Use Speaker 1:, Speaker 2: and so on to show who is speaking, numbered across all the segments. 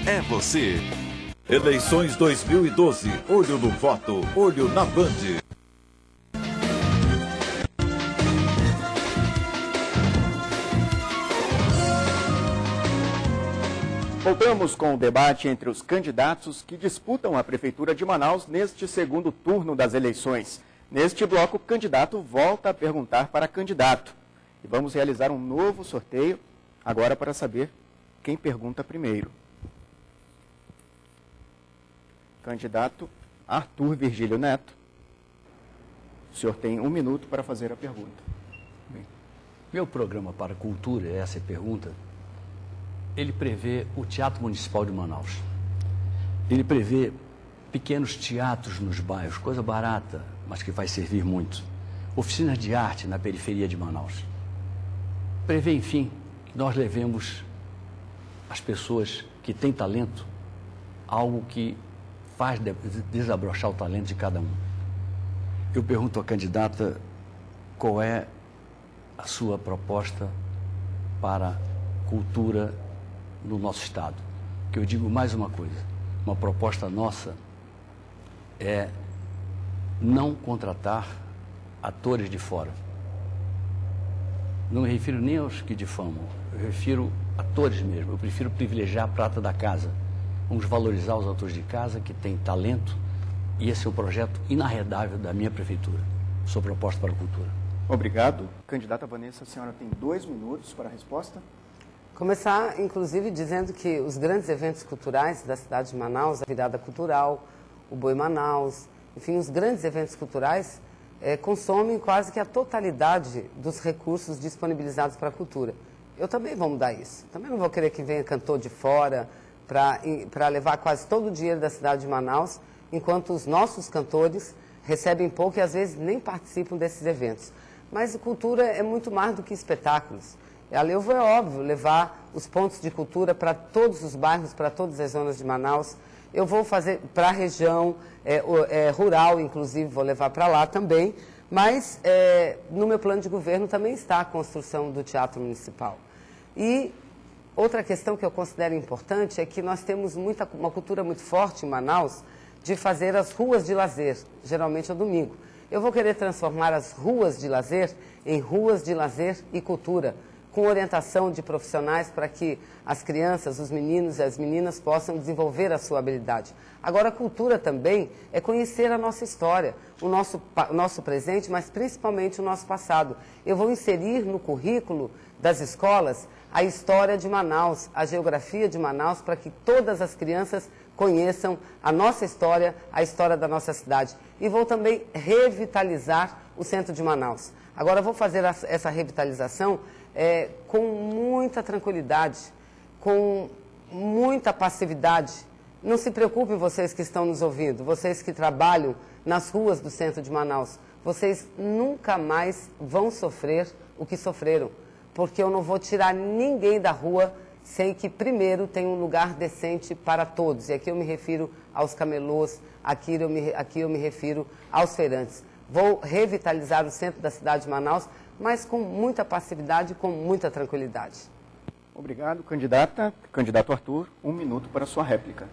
Speaker 1: É você.
Speaker 2: Eleições 2012. Olho no voto, olho na Band.
Speaker 3: Voltamos com o debate entre os candidatos que disputam a Prefeitura de Manaus neste segundo turno das eleições. Neste bloco, o candidato volta a perguntar para candidato. E vamos realizar um novo sorteio agora para saber quem pergunta primeiro. Candidato Arthur Virgílio Neto. O senhor tem 1 minuto para fazer a pergunta.
Speaker 4: Bem, meu programa para cultura, essa é a pergunta, ele prevê o Teatro Municipal de Manaus. Ele prevê pequenos teatros nos bairros, coisa barata, mas que vai servir muito. Oficinas de arte na periferia de Manaus. Prevê, enfim, que nós levemos as pessoas que têm talento a algo que faz desabrochar o talento de cada um. Eu pergunto à candidata qual é a sua proposta para cultura no nosso estado. Que eu digo mais uma coisa, uma proposta nossa é não contratar atores de fora. Não me refiro nem aos que difamam, eu refiro a atores mesmo. Eu prefiro privilegiar a prata da casa. Vamos valorizar os atores de casa que têm talento e esse é um projeto inarredável da minha prefeitura. Sua proposta para a cultura.
Speaker 3: Obrigado. Candidata Vanessa, a senhora tem 2 minutos para a resposta.
Speaker 5: Começar, inclusive, dizendo que os grandes eventos culturais da cidade de Manaus, a Virada Cultural, o Boi Manaus, enfim, os grandes eventos culturais consomem quase que a totalidade dos recursos disponibilizados para a cultura. Eu também vou mudar isso. Também não vou querer que venha cantor de fora para levar quase todo o dinheiro da cidade de Manaus, enquanto os nossos cantores recebem pouco e às vezes nem participam desses eventos. Mas a cultura é muito mais do que espetáculos. Eu vou, é óbvio, levar os pontos de cultura para todos os bairros, para todas as zonas de Manaus. Eu vou fazer para a região rural, inclusive, vou levar para lá também. Mas no meu plano de governo também está a construção do Teatro Municipal. E outra questão que eu considero importante é que nós temos uma cultura muito forte em Manaus de fazer as ruas de lazer, geralmente ao domingo. Eu vou querer transformar as ruas de lazer em ruas de lazer e cultura, com orientação de profissionais para que as crianças, os meninos e as meninas possam desenvolver a sua habilidade. Agora, a cultura também é conhecer a nossa história, o nosso presente, mas principalmente o nosso passado. Eu vou inserir no currículo das escolas a história de Manaus, a geografia de Manaus, para que todas as crianças conheçam a nossa história, a história da nossa cidade. E vou também revitalizar o centro de Manaus. Agora, vou fazer essa revitalização com muita tranquilidade, com muita passividade. Não se preocupem vocês que estão nos ouvindo, vocês que trabalham nas ruas do centro de Manaus. Vocês nunca mais vão sofrer o que sofreram, porque eu não vou tirar ninguém da rua sem que primeiro tenha um lugar decente para todos. E aqui eu me refiro aos camelôs, aqui eu me refiro aos feirantes. Vou revitalizar o centro da cidade de Manaus, mas com muita passividade e com muita tranquilidade.
Speaker 3: Obrigado, candidata. Candidato Arthur, 1 minuto para a sua réplica.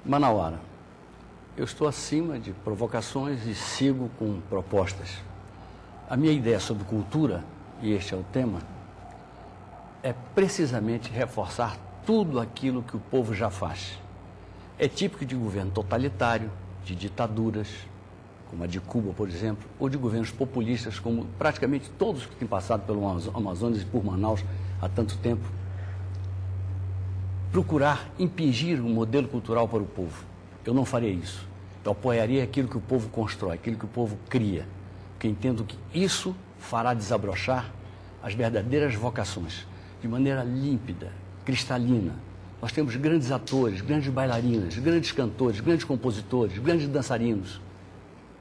Speaker 4: Manauara, eu estou acima de provocações e sigo com propostas. A minha ideia sobre cultura, e este é o tema, é precisamente reforçar tudo aquilo que o povo já faz. É típico de governo totalitário, de ditaduras, como a de Cuba, por exemplo, ou de governos populistas, como praticamente todos que têm passado pelo Amazonas e por Manaus há tanto tempo, procurar impingir um modelo cultural para o povo. Eu não faria isso. Eu apoiaria aquilo que o povo constrói, aquilo que o povo cria, porque entendo que isso fará desabrochar as verdadeiras vocações, de maneira límpida, cristalina. Nós temos grandes atores, grandes bailarinas, grandes cantores, grandes compositores, grandes dançarinos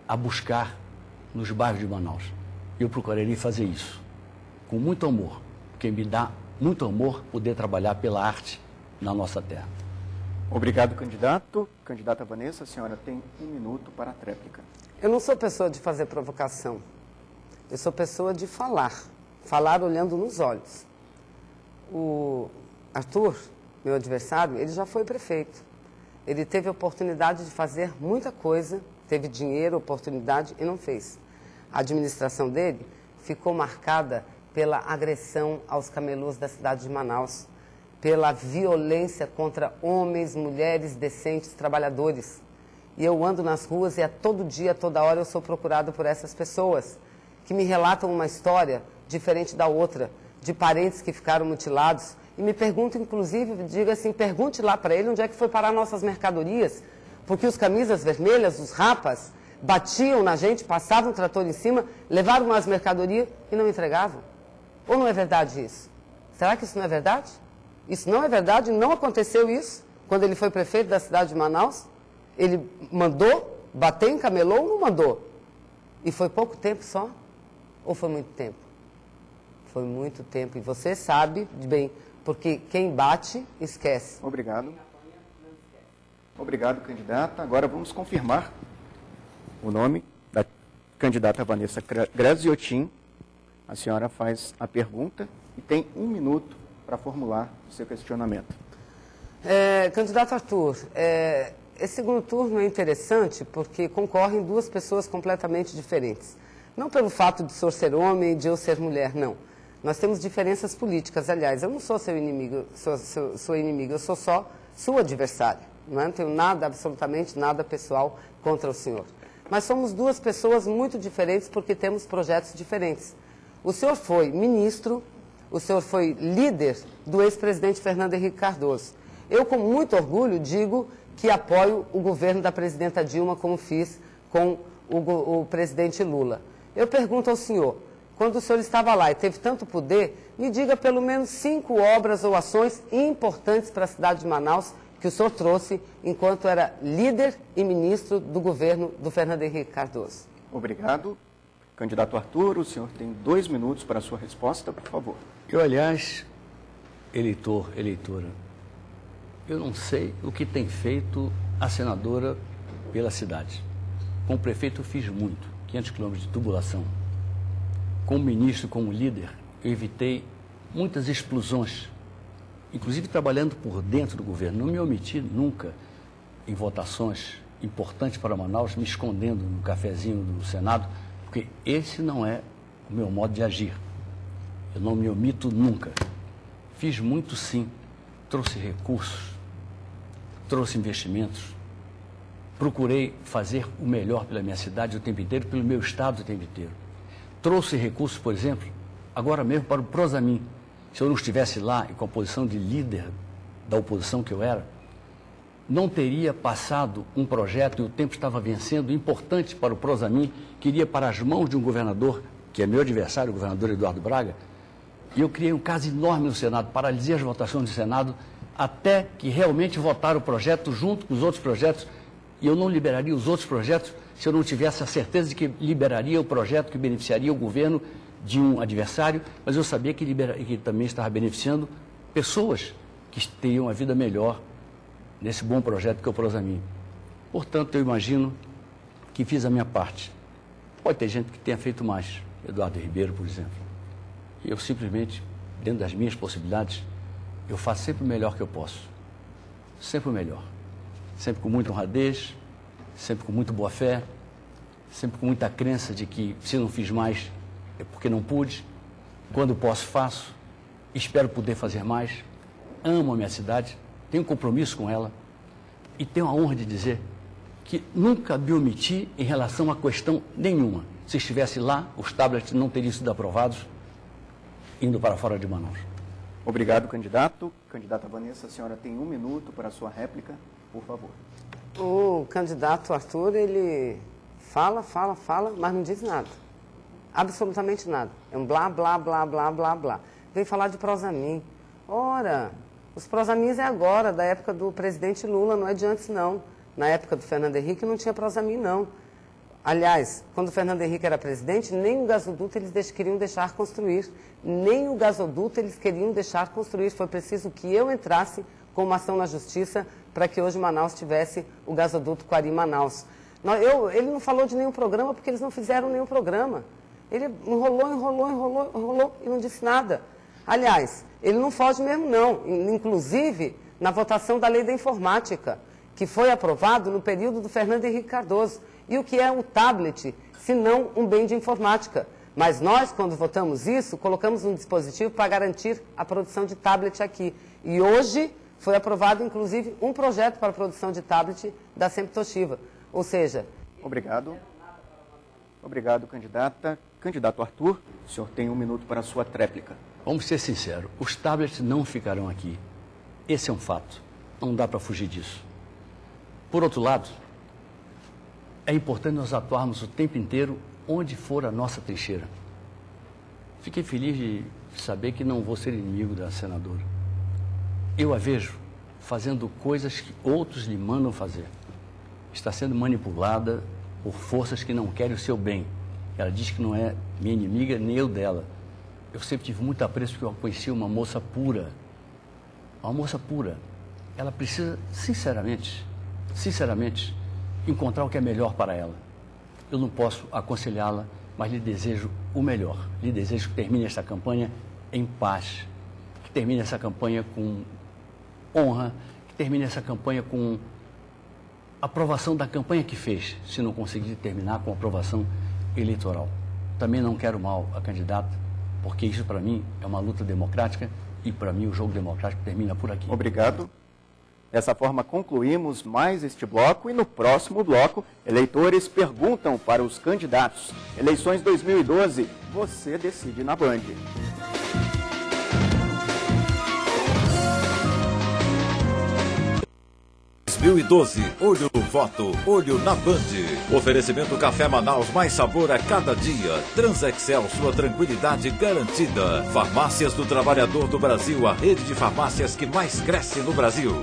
Speaker 4: a buscar nos bairros de Manaus. Eu procuraria fazer isso com muito amor, porque me dá muito amor poder trabalhar pela arte na nossa terra.
Speaker 3: Obrigado, candidato. Candidata Vanessa, a senhora tem 1 minuto para a tréplica.
Speaker 5: Eu não sou pessoa de fazer provocação. Eu sou pessoa de falar olhando nos olhos. O Arthur meu adversário, ele já foi prefeito. Ele teve a oportunidade de fazer muita coisa, teve dinheiro, oportunidade e não fez. A administração dele ficou marcada pela agressão aos camelôs da cidade de Manaus, pela violência contra homens, mulheres, decentes, trabalhadores. E eu ando nas ruas e a todo dia, a toda hora eu sou procurado por essas pessoas que me relatam uma história diferente da outra, de parentes que ficaram mutilados. E me perguntam, inclusive, diga assim, pergunte lá para ele onde é que foi parar nossas mercadorias, porque os camisas vermelhas, os rapas, batiam na gente, passavam o trator em cima, levavam as mercadorias e não entregavam. Ou não é verdade isso? Será que isso não é verdade? Isso não é verdade? Não aconteceu isso quando ele foi prefeito da cidade de Manaus? Ele mandou bater em camelô ou não mandou? E foi pouco tempo só? Ou foi muito tempo? Foi muito tempo. E você sabe bem, porque quem bate, esquece.
Speaker 3: Obrigado. Obrigado, candidata. Agora vamos confirmar o nome da candidata Vanessa Graziotin. A senhora faz a pergunta e tem 1 minuto para formular o seu questionamento.
Speaker 5: Candidato Arthur, esse segundo turno é interessante porque concorrem 2 pessoas completamente diferentes. Não pelo fato de o senhor ser homem e de eu ser mulher, não. Nós temos diferenças políticas, aliás, eu não sou seu inimigo, sua inimiga, eu sou só sua adversária. Não tenho nada, absolutamente nada pessoal contra o senhor. Mas somos 2 pessoas muito diferentes porque temos projetos diferentes. O senhor foi ministro, o senhor foi líder do ex-presidente Fernando Henrique Cardoso. Eu, com muito orgulho, digo que apoio o governo da presidenta Dilma, como fiz com o presidente Lula. Eu pergunto ao senhor, quando o senhor estava lá e teve tanto poder, me diga pelo menos 5 obras ou ações importantes para a cidade de Manaus que o senhor trouxe enquanto era líder e ministro do governo do Fernando Henrique Cardoso.
Speaker 3: Obrigado. Candidato Arthur, o senhor tem 2 minutos para a sua resposta, por favor.
Speaker 4: Eu, aliás, eleitora, eu não sei o que tem feito a senadora pela cidade. Com o prefeito eu fiz muito, 500 quilômetros de tubulação. Como ministro, como líder, eu evitei muitas explosões, inclusive trabalhando por dentro do governo. Não me omiti nunca em votações importantes para Manaus, me escondendo no cafezinho do Senado, porque esse não é o meu modo de agir. Eu não me omito nunca. Fiz muito, sim. Trouxe recursos, trouxe investimentos, procurei fazer o melhor pela minha cidade o tempo inteiro, pelo meu estado o tempo inteiro. Trouxe recursos, por exemplo, agora mesmo para o Prosamin. Se eu não estivesse lá e com a posição de líder da oposição que eu era, não teria passado um projeto, e o tempo estava vencendo, importante para o Prosamin, que iria para as mãos de um governador, que é meu adversário, o governador Eduardo Braga, e eu criei um caso enorme no Senado, paralisei as votações do Senado, até que realmente votaram o projeto junto com os outros projetos, e eu não liberaria os outros projetos se eu não tivesse a certeza de que liberaria o projeto que beneficiaria o governo de um adversário, mas eu sabia que também estava beneficiando pessoas que teriam a vida melhor nesse bom projeto que é o Prosamin. Portanto, eu imagino que fiz a minha parte. Pode ter gente que tenha feito mais, Eduardo Ribeiro, por exemplo. Eu simplesmente, dentro das minhas possibilidades, eu faço sempre o melhor que eu posso. Sempre o melhor. Sempre com muita honradez, sempre com muita boa fé, sempre com muita crença de que se não fiz mais é porque não pude. Quando posso, faço. Espero poder fazer mais. Amo a minha cidade, tenho compromisso com ela e tenho a honra de dizer que nunca me omiti em relação a questão nenhuma. Se estivesse lá, os tablets não teriam sido aprovados indo para fora de Manaus.
Speaker 3: Obrigado, candidato. Candidata Vanessa, a senhora tem 1 minuto para a sua réplica, por favor.
Speaker 5: O candidato Arthur, ele fala, mas não diz nada. Absolutamente nada. É um blá, blá, blá, blá, blá, blá. Vem falar de Prosamin. Ora, os Prosamins é agora, da época do presidente Lula, não é de antes, não. Na época do Fernando Henrique não tinha Prosamin, não. Aliás, quando o Fernando Henrique era presidente, nem o gasoduto eles queriam deixar construir. Nem o gasoduto eles queriam deixar construir. Foi preciso que eu entrasse com uma ação na justiça para que hoje Manaus tivesse o gasoduto Quari-Manaus. Ele não falou de nenhum programa porque eles não fizeram nenhum programa. Ele enrolou e não disse nada. Aliás, ele não foge mesmo, não. Inclusive, na votação da Lei da Informática, que foi aprovado no período do Fernando Henrique Cardoso. E o que é o tablet, se não um bem de informática? Mas nós, quando votamos isso, colocamos um dispositivo para garantir a produção de tablet aqui. E hoje foi aprovado, inclusive, um projeto para a produção de tablet da Sempre Toshiba. Ou seja...
Speaker 3: Obrigado. Obrigado, candidata. Candidato Arthur, o senhor tem 1 minuto para a sua tréplica.
Speaker 4: Vamos ser sinceros, os tablets não ficarão aqui. Esse é um fato. Não dá para fugir disso. Por outro lado, é importante nós atuarmos o tempo inteiro onde for a nossa trincheira. Fiquei feliz de saber que não vou ser inimigo da senadora. Eu a vejo fazendo coisas que outros lhe mandam fazer. Está sendo manipulada por forças que não querem o seu bem. Ela diz que não é minha inimiga, nem eu dela. Eu sempre tive muito apreço porque eu conheci uma moça pura. Uma moça pura. Ela precisa, sinceramente, encontrar o que é melhor para ela. Eu não posso aconselhá-la, mas lhe desejo o melhor. Lhe desejo que termine esta campanha em paz, que termine essa campanha com honra, que termine essa campanha com aprovação da campanha que fez, se não conseguir terminar com aprovação eleitoral. Também não quero mal a candidata, porque isso para mim é uma luta democrática e para mim o jogo democrático termina por aqui.
Speaker 3: Obrigado. Dessa forma, concluímos mais este bloco e no próximo bloco, eleitores perguntam para os candidatos. Eleições 2012, você decide na Band.
Speaker 2: 2012, olho no voto, olho na Band. Oferecimento Café Manaus, mais sabor a cada dia. Transexcel, sua tranquilidade garantida. Farmácias do Trabalhador do Brasil, a rede de farmácias que mais cresce no Brasil.